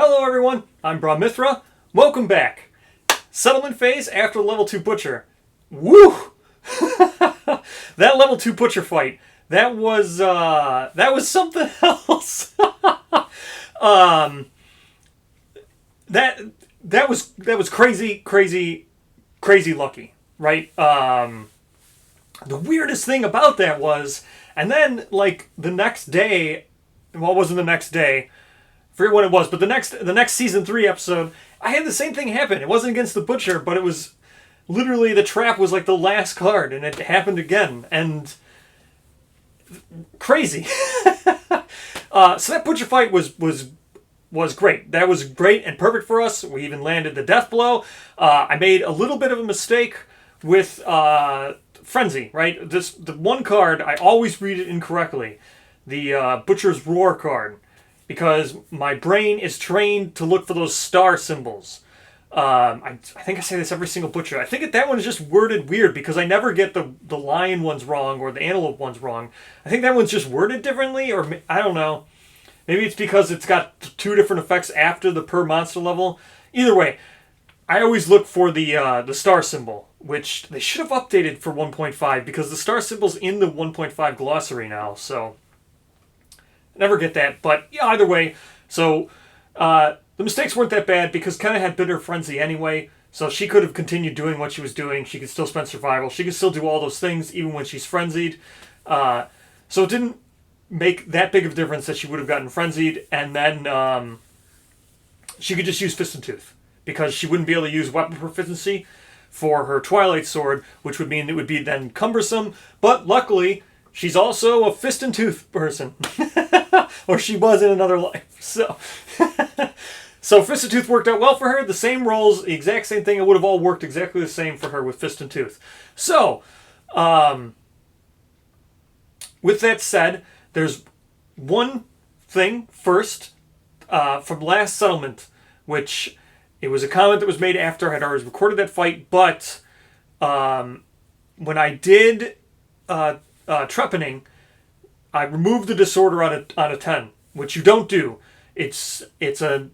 Hello everyone, I'm Mithra. Welcome back. Settlement phase after level 2 Butcher. Woo! That level 2 Butcher fight, that was something else. That was crazy lucky, right? The weirdest thing about that was, and then like the next day, well, it wasn't the next day, I forget when it was, but the next season 3 episode, I had the same thing happen. It wasn't against the Butcher, but it was literally the trap was like the last card, and it happened again, and crazy. So that Butcher fight was great. That was great and perfect for us. We even landed the death blow. I made a little bit of a mistake with Frenzy, right? The one card, I always read it incorrectly. The Butcher's Roar card. Because my brain is trained to look for those star symbols. I think I say this every single Butcher. I think that one is just worded weird because I never get the lion ones wrong or the antelope ones wrong. I think that one's just worded differently, or I don't know. Maybe it's because it's got 2 different effects after the per monster level. Either way, I always look for the star symbol, which they should have updated for 1.5 because the star symbol's in the 1.5 glossary now, so never get that. But yeah, either way, so the mistakes weren't that bad because Kenna had Bitter Frenzy anyway, so she could have continued doing what she was doing. She could still spend survival. She could still do all those things even when she's frenzied. So it didn't make that big of a difference that she would have gotten frenzied, and then she could just use Fist and Tooth because she wouldn't be able to use weapon proficiency for her Twilight Sword, which would mean it would be then cumbersome. But luckily, she's also a Fist and Tooth person. Or she was in another life. So so Fist and Tooth worked out well for her. The same rolls, the exact same thing. It would have all worked exactly the same for her with Fist and Tooth. So, with that said, there's one thing first from last settlement, which it was a comment that was made after I had already recorded that fight, but when I did trepanning, I removed the disorder on a 10, which you don't do. It's a,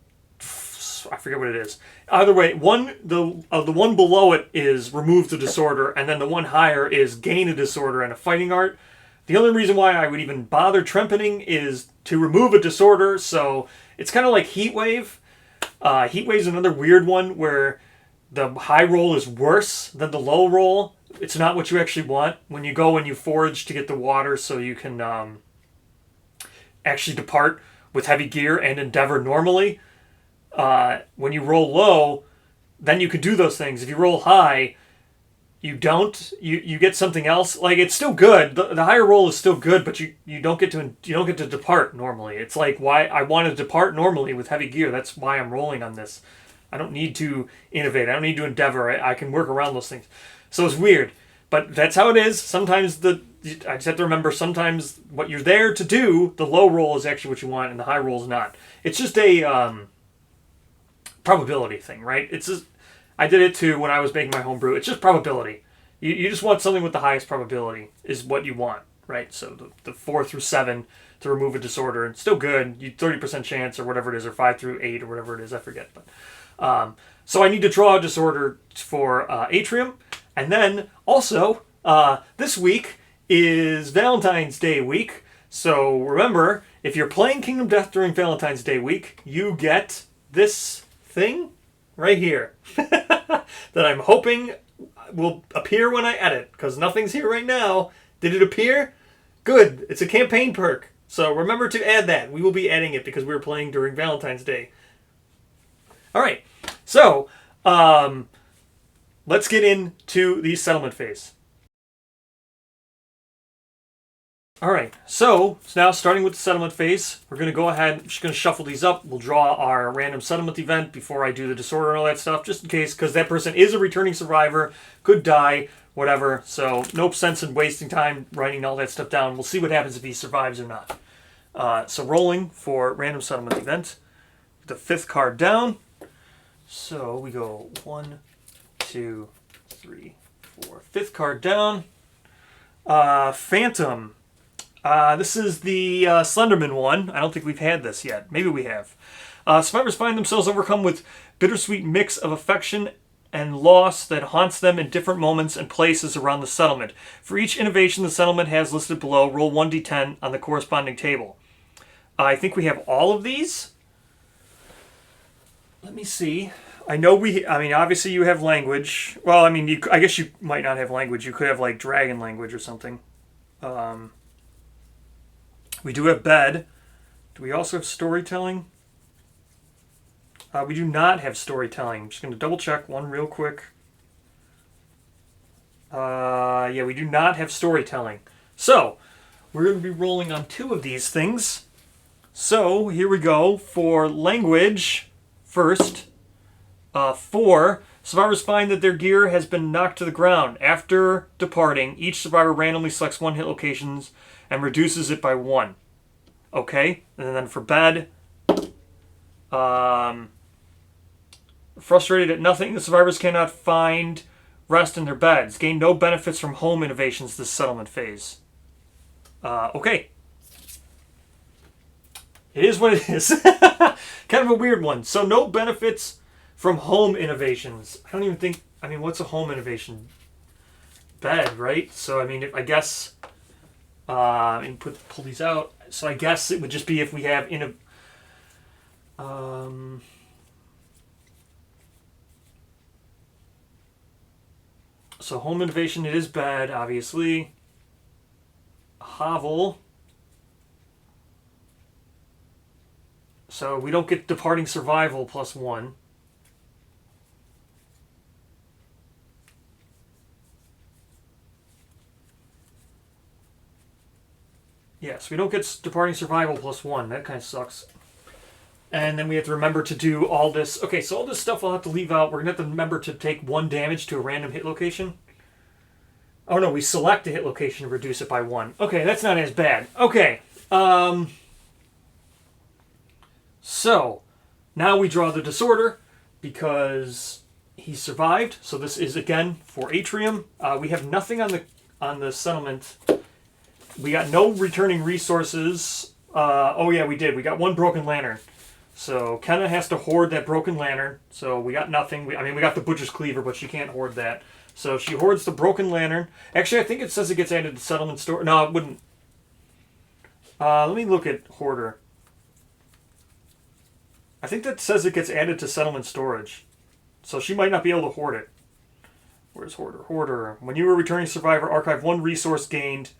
I forget what it is. Either way, the one below it is remove the disorder, and then the one higher is gain a disorder and a fighting art. The only reason why I would even bother trepanning is to remove a disorder, so it's kind of like Heat Wave. Heat Wave is another weird one where the high roll is worse than the low roll. It's not what you actually want. When you go and you forage to get the water so you can actually depart with heavy gear and endeavor normally, when you roll low, then you can do those things. If you roll high, you don't. You get something else. Like, it's still good. The higher roll is still good, but you don't get to depart normally. It's like why I want to depart normally with heavy gear. That's why I'm rolling on this. I don't need to innovate. I don't need to endeavor. I can work around those things. So it's weird, but that's how it is. Sometimes I just have to remember, sometimes what you're there to do, the low roll is actually what you want, and the high roll is not. It's just a probability thing, right? It's just, I did it too when I was making my homebrew. It's just probability. You just want something with the highest probability is what you want, right? So the 4 through 7 to remove a disorder, and still good. You 30% chance or whatever it is, or 5 through 8 or whatever it is, I forget. But so I need to draw a disorder for Atrium. And then, also, this week is Valentine's Day week. So remember, if you're playing Kingdom Death during Valentine's Day week, you get this thing right here. That I'm hoping will appear when I edit, because nothing's here right now. Did it appear? Good. It's a campaign perk. So remember to add that. We will be adding it because we're playing during Valentine's Day. Alright, so, let's get into the settlement phase. Alright, so now starting with the settlement phase, we're going to go ahead, I'm just going to shuffle these up. We'll draw our random settlement event before I do the disorder and all that stuff, just in case, because that person is a returning survivor, could die, whatever, so no sense in wasting time writing all that stuff down. We'll see what happens if he survives or not. So rolling for random settlement event, the 5th card down. So we go 1, 2, 3, 4. 5th card down. Phantom. This is the Slenderman one. I don't think we've had this yet. Maybe we have. Survivors find themselves overcome with bittersweet mix of affection and loss that haunts them in different moments and places around the settlement. For each innovation the settlement has listed below, roll 1d10 on the corresponding table. I think we have all of these. Let me see. I mean, obviously you have language. Well, I mean, I guess you might not have language. You could have, like, dragon language or something. We do have bed. Do we also have storytelling? We do not have storytelling. I'm just going to double check one real quick. Yeah, we do not have storytelling. So, we're going to be rolling on 2 of these things. So, here we go for language first. 4, survivors find that their gear has been knocked to the ground. After departing, each survivor randomly selects 1 hit locations and reduces it by 1. Okay, and then for bed, frustrated at nothing, the survivors cannot find rest in their beds. Gain no benefits from home innovations this settlement phase. Okay. It is what it is. Kind of a weird one. So no benefits from home innovations. I don't even think, I mean, what's a home innovation? Bed, right? So, I mean, I guess, and pull these out. So I guess it would just be if we have so home innovation, it is bad, obviously. Hovel. So we don't get departing survival plus 1. Yes, we don't get departing survival plus 1. That kind of sucks. And then we have to remember to do all this. Okay, so all this stuff we'll have to leave out. We're going to have to remember to take 1 damage to a random hit location. Oh no, we select a hit location and reduce it by 1. Okay, that's not as bad. Okay. So, now we draw the disorder because he survived. So this is, again, for Atrium. We have nothing on the settlement. We got no returning resources. Oh yeah, we did. We got 1 broken lantern. So Kenna has to hoard that broken lantern. So we got nothing. We got the Butcher's Cleaver, but she can't hoard that. So she hoards the broken lantern. Actually, I think it says it gets added to settlement store. No, it wouldn't. Let me look at hoarder. I think that says it gets added to settlement storage. So she might not be able to hoard it. Where's hoarder? Hoarder. When you were returning survivor, archive 1 resource gained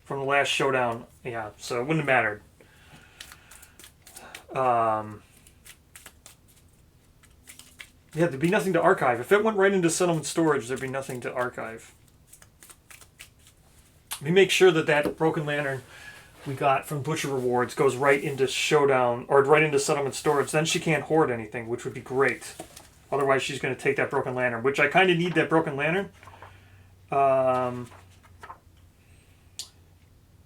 from the last showdown. Yeah, so it wouldn't have mattered. Yeah, there'd be nothing to archive. If it went right into settlement storage, there'd be nothing to archive. We make sure that that broken lantern we got from Butcher Rewards goes right into showdown, or right into settlement storage. Then she can't hoard anything, which would be great. Otherwise, she's going to take that broken lantern, which I kind of need that broken lantern.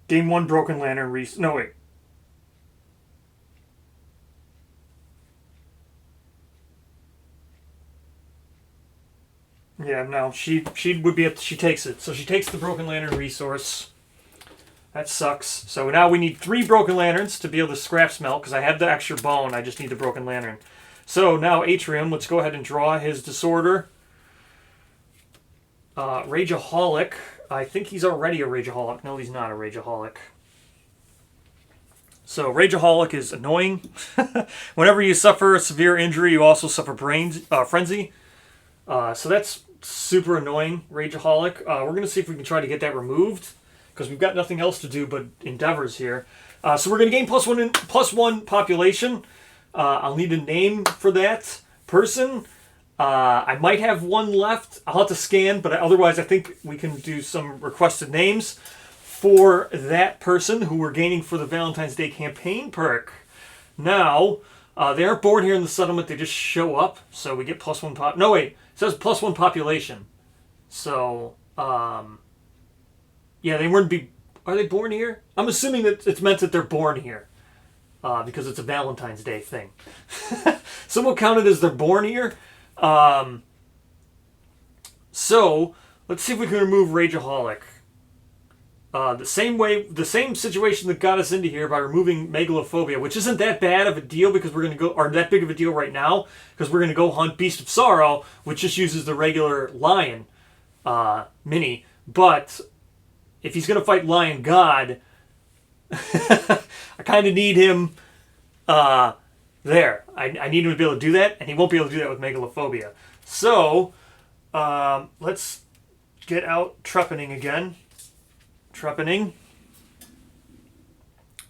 Game 1 broken lantern no, wait. Yeah, no, she would be, she takes it. So she takes the broken lantern resource. That sucks. So now we need 3 broken lanterns to be able to scrap smelt, because I have the extra bone. I just need the broken lantern. So now Atrium, let's go ahead and draw his disorder. Rageaholic. I think he's already a Rageaholic. No, he's not a Rageaholic. So Rageaholic is annoying. Whenever you suffer a severe injury, you also suffer frenzy. So that's super annoying, Rageaholic. We're going to see if we can try to get that removed, because we've got nothing else to do but endeavors here. So we're going to gain plus one population. I'll need a name for that person. I might have 1 left. I'll have to scan, but otherwise I think we can do some requested names for that person who we're gaining for the Valentine's Day campaign perk. Now, they aren't born here in the settlement. They just show up, so we get plus 1 pop. No, wait. It says plus 1 population. So, yeah, they wouldn't be... Are they born here? I'm assuming that it's meant that they're born here. Because it's a Valentine's Day thing. So we'll count it as they're born here. So, let's see if we can remove Rageaholic. The same situation that got us into here by removing Megalophobia, which isn't that bad of a deal because we're going to go, or that big of a deal right now, because we're going to go hunt Beast of Sorrow, which just uses the regular Lion mini. But if he's going to fight Lion God, I kind of need him there. I need him to be able to do that, and he won't be able to do that with Megalophobia. So, let's get out Trepanning again. Trepanning.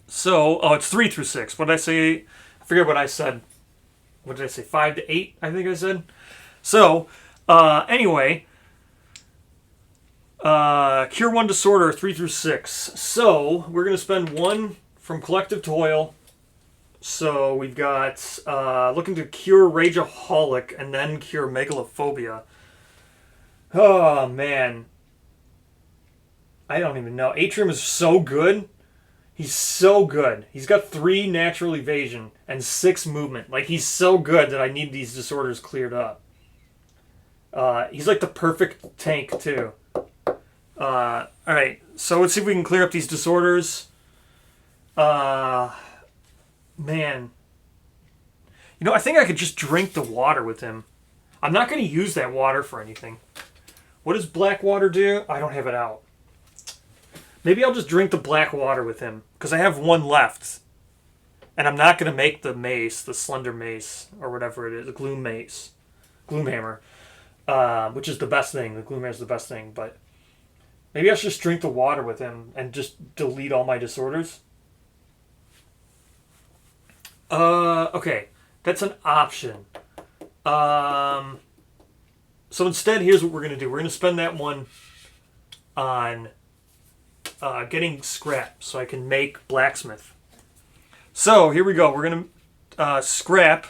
So, it's 3 through 6. What did I say? I forget what I said. What did I say? 5 to 8, I think I said. So, anyway, Cure 1 Disorder, 3 through 6. So, we're going to spend 1 from Collective Toil. So, we've got looking to cure Rageaholic and then cure Megalophobia. Oh, man. I don't even know. Atrium is so good. He's so good. He's got 3 natural evasion and 6 movement. Like, he's so good that I need these disorders cleared up. He's like the perfect tank, too. Alright, so let's see if we can clear up these disorders. Man. You know, I think I could just drink the water with him. I'm not going to use that water for anything. What does black water do? I don't have it out. Maybe I'll just drink the black water with him, because I have 1 left. And I'm not going to make the mace, the slender mace, or whatever it is, the gloom mace. Gloomhammer. Which is the best thing. The Gloomhammer is the best thing, but maybe I should just drink the water with him and just delete all my disorders. Okay. That's an option. So instead, here's what we're going to do. We're going to spend that 1 on getting scrap so I can make blacksmith. So here we go. We're going to scrap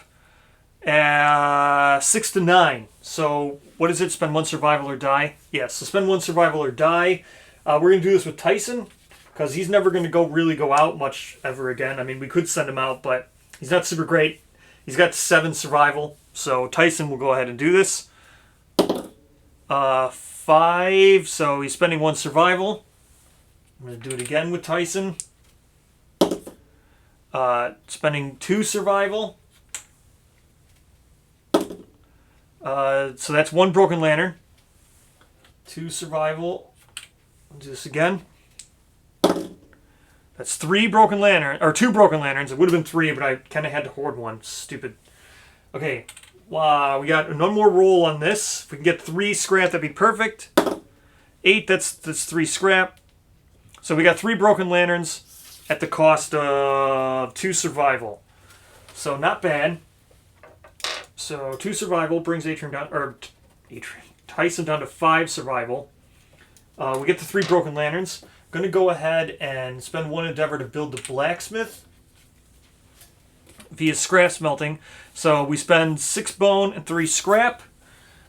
6 to 9. So what is it? Spend 1 survival or die? Yes, so spend 1 survival or die. We're going to do this with Tyson because he's never going to really go out much ever again. I mean, we could send him out, but he's not super great. He's got 7 survival. So Tyson will go ahead and do this. 5, so he's spending 1 survival. I'm going to do it again with Tyson. Spending 2 survival. So that's 1 Broken Lantern. 2 survival. I'll do this again. That's 3 Broken Lantern, or 2 Broken Lanterns. It would have been 3, but I kind of had to hoard 1. Stupid. Okay. We got 1 more roll on this. If we can get 3 scrap, that'd be perfect. 8, that's 3 scrap. So we got 3 Broken Lanterns at the cost of 2 survival. So not bad. So 2 survival brings Tyson down to 5 survival. We get the 3 Broken Lanterns. Going to go ahead and spend 1 endeavor to build the blacksmith via scrap smelting. So we spend 6 bone and 3 scrap.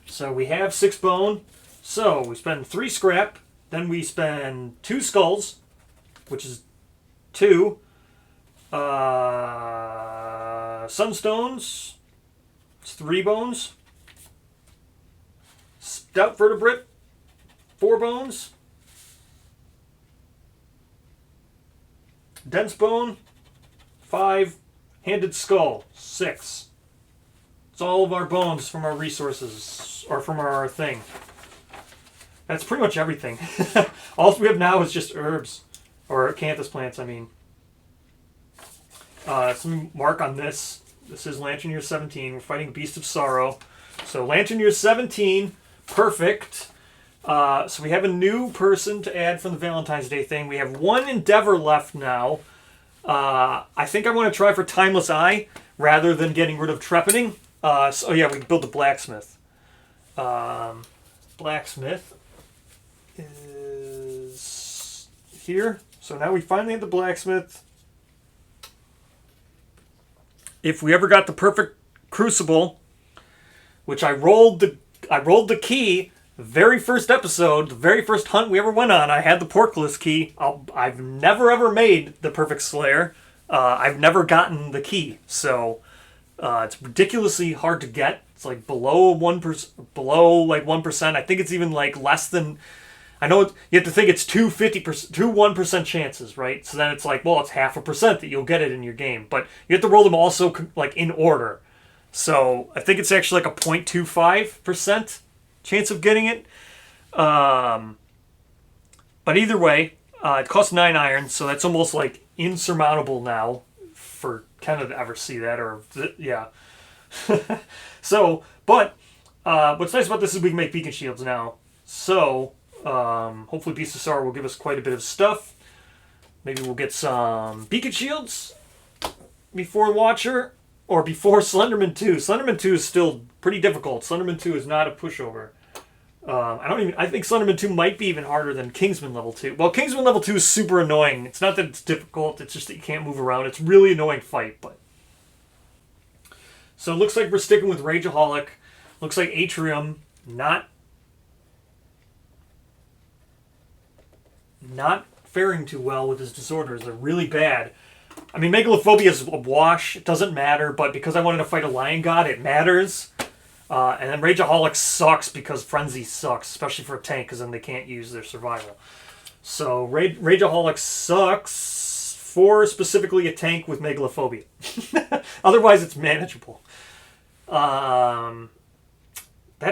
So we have 6 bone. So we spend 3 scrap. Then we spend 2 skulls, which is 2. Sunstones. It's 3 bones. Stout vertebrate. 4 bones. Dense bone. 5. Handed skull. 6. It's all of our bones from our resources, or from our thing. That's pretty much everything. All we have now is just herbs. Or acanthus plants, I mean. Some mark on this. This is Lantern Year 17. We're fighting Beast of Sorrow. So Lantern Year 17. Perfect. So we have a new person to add from the Valentine's Day thing. We have 1 endeavor left now. I think I want to try for Timeless Eye rather than getting rid of Trepanning. So yeah, we can build the blacksmith. Blacksmith is here. So now we finally have the blacksmith. If we ever got the perfect crucible, which I rolled the key, the very first episode, the very first hunt we ever went on, I had the portcullis key. I've never ever made the perfect slayer. I've never gotten the key, so it's ridiculously hard to get. It's like below 1%, below like 1%. I think it's even like less than. I know you have to think it's two 1% chances, right? So then it's like, well, it's 0.5% that you'll get it in your game. But you have to roll them also like in order. So I think it's actually like a 0.25% chance of getting it. But either way, it costs 9 iron, so that's almost like insurmountable now for Kenna to ever see that, or yeah. So, but what's nice about this is we can make beacon shields now. So, hopefully Beast of Sorrow will give us quite a bit of stuff. Maybe we'll get some beacon shields before Watcher, or before Slenderman 2. Slenderman 2 is still pretty difficult. Slenderman 2 is not a pushover. I think Slenderman 2 might be even harder than Kingsman level 2. Well, Kingsman level 2 is super annoying. It's not that it's difficult, it's just that you can't move around. It's a really annoying fight, but... So it looks like we're sticking with Rageaholic. Looks like Atrium not faring too well with his disorders. They're really bad. I mean, Megalophobia is a wash. It doesn't matter, but because I wanted to fight a Lion God, it matters. And then Rageaholic sucks because Frenzy sucks, especially for a tank, because then they can't use their survival. So Rageaholic sucks for specifically a tank with Megalophobia. Otherwise, it's manageable. That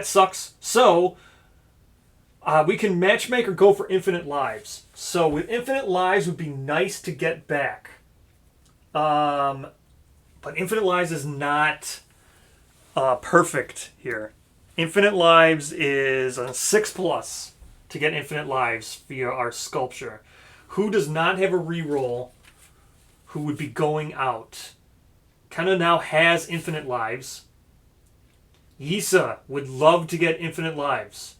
sucks. So we can matchmake or go for infinite lives. So with infinite lives would be nice to get back. But infinite lives is not... perfect here. Infinite lives is a 6+ to get infinite lives via our sculpture. Who does not have a reroll who would be going out? Kinda now has infinite lives. Yisa would love to get infinite lives.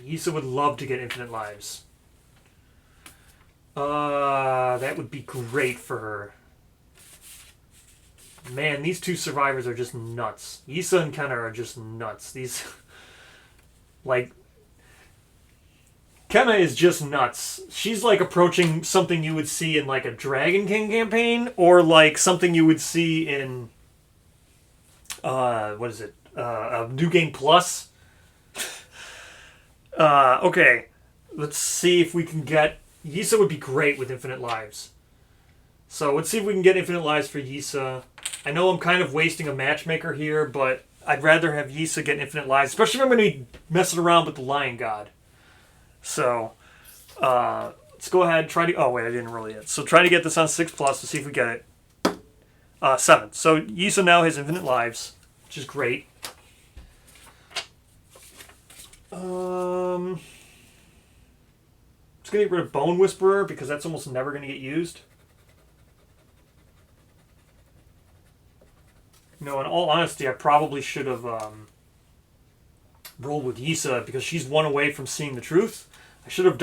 Yisa would love to get infinite lives. That would be great for her. Man, these two survivors are just nuts. Yisa and Kenna are just nuts. These, like, Kenna is just nuts. She's like approaching something you would see in like a Dragon King campaign, or like something you would see in, what is it? New Game Plus. Okay, let's see if we can get... Yisa would be great with infinite lives. So let's see if we can get infinite lives for Yisa. I know I'm kind of wasting a matchmaker here, but I'd rather have Yisa get infinite lives, especially if I'm going to be messing around with the Lion God. So, let's go ahead and try to... Oh, wait, I didn't roll yet. So try to get this on 6+ to see if we get it. 7. So Yisa now has infinite lives, which is great. Just going to get rid of Bone Whisperer because that's almost never going to get used. No, in all honesty, I probably should have rolled with Yisa because she's one away from seeing the truth. Well,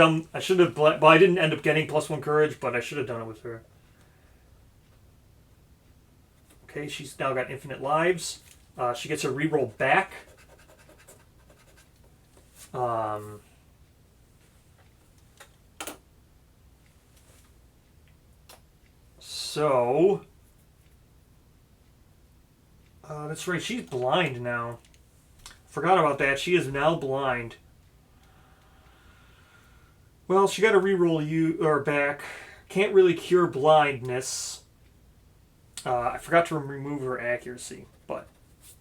I didn't end up getting +1 courage, but I should have done it with her. Okay, she's now got infinite lives. She gets her reroll back. So, that's right, she's blind now. Forgot about that. She is now blind. Well, she got to reroll back. Can't really cure blindness. I forgot to remove her accuracy, but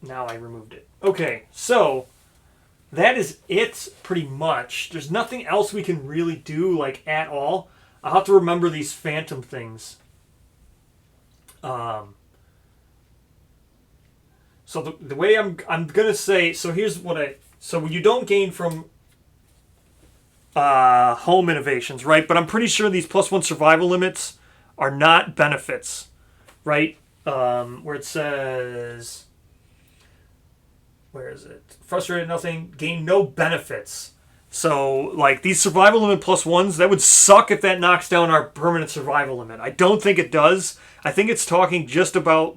now I removed it. Okay, so that is it pretty much. There's nothing else we can really do, like, at all. I'll have to remember these phantom things. So the way I'm gonna say, so here's what so you don't gain from home innovations, right? But I'm pretty sure these +1 survival limits are not benefits, right? Where it says, where is it? Frustrated nothing, gain no benefits. So, like, these survival limit +1s, that would suck if that knocks down our permanent survival limit. I don't think it does. I think it's talking just about,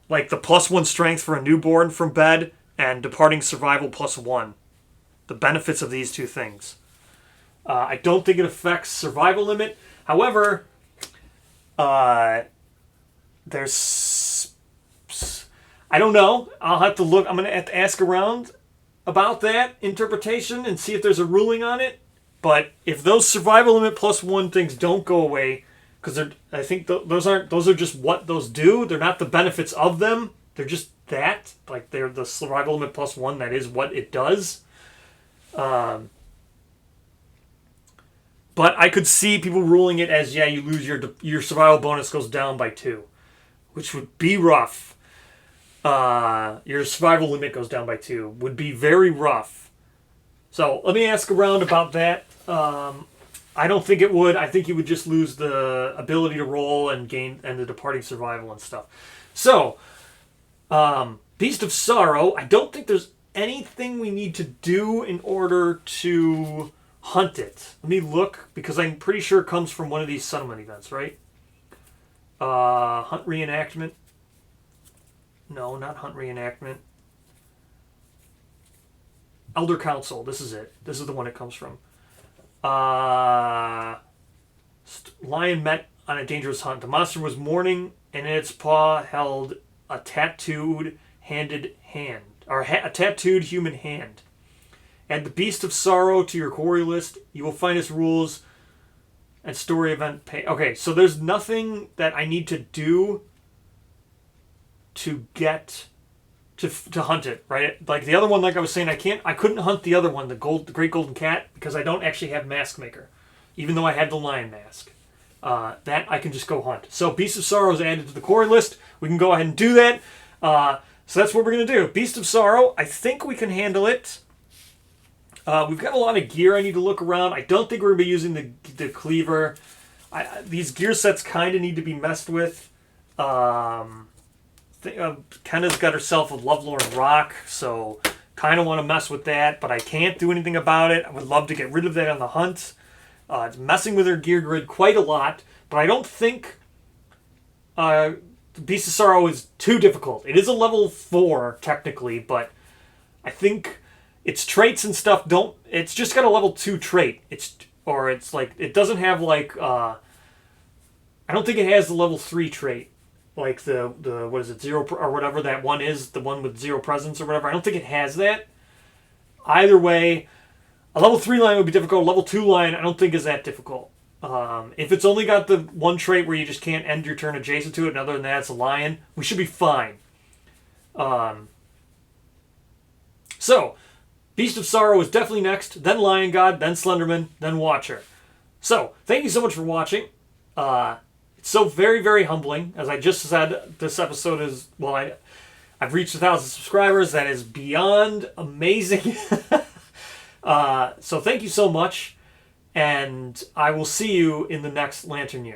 like, the +1 strength for a newborn from bed and departing survival +1. The benefits of these two things. I don't think it affects survival limit. However, There's, I don't know. I'll have to look. I'm going to have to ask around about that interpretation and see if there's a ruling on it. But if those survival limit +1 things don't go away, because I think those are just what those do. They're not the benefits of them. They're just that. Like, they're the survival limit +1. That is what it does. But I could see people ruling it as, yeah, you lose your survival bonus goes down by 2, which would be rough. Your survival limit goes down by 2. Would be very rough. So let me ask around about that. I don't think it would. I think you would just lose the ability to roll and gain and the departing survival and stuff. So, Beast of Sorrow, I don't think there's anything we need to do in order to hunt it. Let me look, because I'm pretty sure it comes from one of these settlement events, right? Hunt reenactment. No, not hunt reenactment. Elder Council. This is it. This is the one it comes from. Lion met on a dangerous hunt. The monster was mourning, and in its paw held a tattooed handed hand, or a tattooed human hand. Add the Beast of Sorrow to your quarry list. You will find its rules and story event pay. Okay, so there's nothing that I need to do to get to hunt it, right? Like the other one, like I was saying, I couldn't hunt the other one, the Great Golden Cat, because I don't actually have Mask Maker, even though I had the Lion Mask. That I can just go hunt. So Beast of Sorrow is added to the quarry list. We can go ahead and do that. So that's what we're going to do. Beast of Sorrow, I think we can handle it. We've got a lot of gear I need to look around. I don't think we're going to be using the cleaver. These gear sets kind of need to be messed with. Kenna's got herself a Lovelorn Rock, so kind of want to mess with that, but I can't do anything about it. I would love to get rid of that on the hunt. It's messing with her gear grid quite a lot, but I don't think Beast of Sorrow is too difficult. It is a level 4, technically, but I think its traits and stuff it's just got a level 2 trait. It's like, it doesn't have like, I don't think it has the level 3 trait. Like the what is it, 0 or whatever that one is, the one with 0 presence or whatever. I don't think it has that. Either way, a level 3 line would be difficult. A level 2 line I don't think is that difficult. If it's only got the one trait where you just can't end your turn adjacent to it, and other than that it's a lion, we should be fine. So, Beast of Sorrow is definitely next, then Lion God, then Slenderman, then Watcher. So, thank you so much for watching. It's so very, very humbling. As I just said, this episode is, well, I've reached 1,000 subscribers. That is beyond amazing. So thank you so much, and I will see you in the next Lantern Year.